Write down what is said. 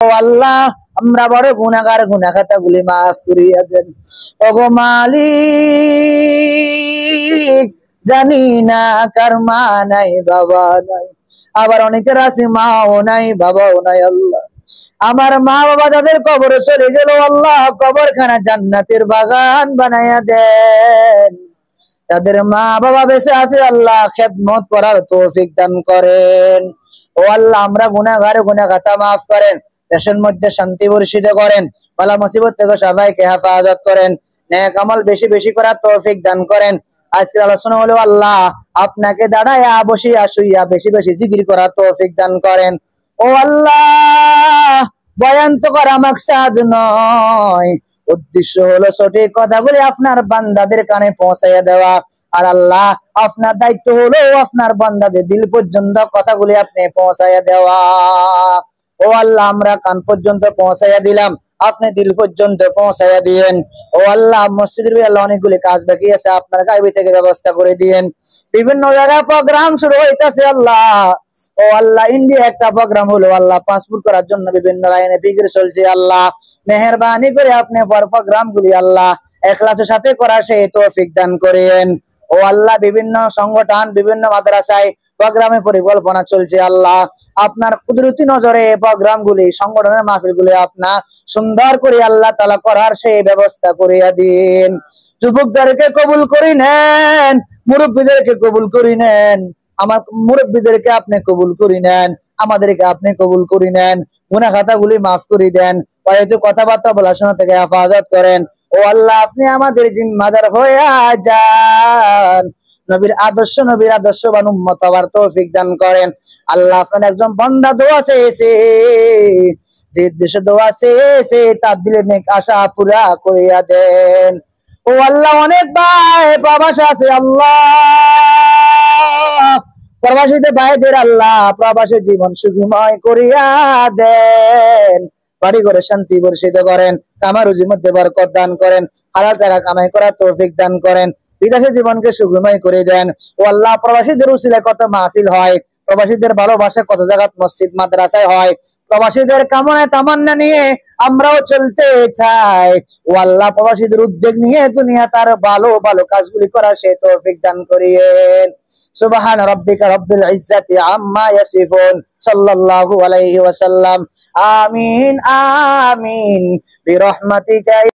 ও আল্লাহ আমরা বড় গুনাহগার, গুনাহখাতাগুলি মাফ করিয়া দেন। ওগো মালিক, জানি না কার মা নাই বাবা নাই, আবার অনেকের আছে মাও নাই বাবাও নাই। আল্লাহ আমার মা বাবা যাদের কবরে চলে গেল, আল্লাহ কবরখানা জান্নাতের বাগান বানাইয়া দেন। তাদের মা বাবা বেঁচে আছে, আল্লাহ খেদমত করার তৌফিক দান করেন। ও আল্লাহ আমরা গুনাহগার, গুনাহখাতা মাফ করেন। দেশের মধ্যে শান্তি বর্ষিত করেন। বালা মুসিবত থেকে সবাইকে হেফাজত করেন। নেক আমল বেশি বেশি করার তৌফিক দান করেন। আজকের আলোচনা হলো আল্লাহ আপনাকে দাঁড়ায়া বসিয়া শুইয়া বেশি বেশি জিকির করার তৌফিক দান করেন। ও আল্লাহ বয়ান তো করা মাকসাদ নয়, উদ্দেশ্য হলো সঠিক কথাগুলি আপনার বান্দাদের কানে পৌঁছাইয়া দেওয়া। আর আল্লাহ আপনার দায়িত্ব হলো আপনার বান্দাদের দিল পর্যন্ত কথাগুলি আপনি পৌঁছাইয়া দেওয়া। ও আল্লাহ আমরা কান পর্যন্ত পৌঁছাইয়া দিলাম, আপনি দিল পর্যন্ত পৌঁছাইয়া দিয়েন। ও আল্লাহ মসজিদের আল্লাহ অনেকগুলি কাজ বাকি আছে, আপনার গাইবি থেকে ব্যবস্থা করে দিয়েন। বিভিন্ন জায়গায় প্রোগ্রাম শুরু হইতেছে আল্লাহ। ও আল্লাহ ইন্ডিয়া একটা প্রোগ্রাম হলো আল্লাহ, পাসপোর্ট করার জন্য বিভিন্ন লাইনে ফিকির চলছে। আল্লাহ মেহেরবানি করে আপনি প্রোগ্রাম গুলি আল্লাহ ইখলাসের সাথে করার সেই তৌফিক দান করেন। ও আল্লাহ বিভিন্ন সংগঠন, বিভিন্ন মাদ্রাসায় প্রোগ্রামে পরিকল্পনা চলছে, আল্লাহ আপনার কুদরতি নজরে প্রোগ্রাম গুলি, সংগঠনের মাহফিল গুলি আপনার সুন্দর করে আল্লাহ তাআলা করার সেই ব্যবস্থা করিয়া দিন। যুবকদেরকে কবুল করি নেন, মুরব্বীদেরকে কবুল করি নেন। আমার মুরব্বীদেরকে আপনি কবুল করি নেন, আমাদেরকে আপনি কবুল করি নেন। গুনাহ খাতাগুলি মাফ করে দেন। হয়তো কথাবার্তা বলা শোনা থেকে হেফাজত করেন। ও আল্লাহ আপনি আমাদের জিম্মাদার হইয়া যান। নবীর আদর্শবান উম্মত হওয়ার তৌফিক দান করেন। আল্লাহ আপনার একজন বান্দা দোয়া চেয়েছে, যে দেশে দোয়া চেয়েছে তার দিলের নেক আশা পুরা করিয়া দেন। ও আল্লাহ অনেক ভাই প্রবাসে আছে, আল্লাহ প্রবাসীদের ভাইদের আল্লাহ প্রবাসী জীবন সুখময় করিয়া দেন। বাড়ি ঘরে শান্তি বর্ষিত করেন, কামার রুজির মধ্যে বরকত দান করেন, হালাল টাকা কামাই করার তৌফিক দান করেন, বিদেশে জীবনকে সুখময় করে দেন। ও আল্লাহ প্রবাসীদের উসিলায় কত মাহফিল হয়, প্রবাসীদের ভালোবাসায় কত জায়গা মসজিদ মাদ্রাসায় হয়, প্রবাসীদের কামনায় তামান্না নিয়ে আমরাও চলতে চাই। ও আল্লাহ প্রবাসীদের উদ্যোগ নিয়ে দুনিয়া তার ভালো ভালো কাজগুলি করার সেই তৌফিক দান করিয়েন। সুবহান রাব্বিকা রাব্বিল ইজ্জাতি আম্মা ইয়াসিফুন, সাল্লাল্লাহু আলাইহি ওয়াসাল্লাম। আমিন আমিন বিরহমাতিকা।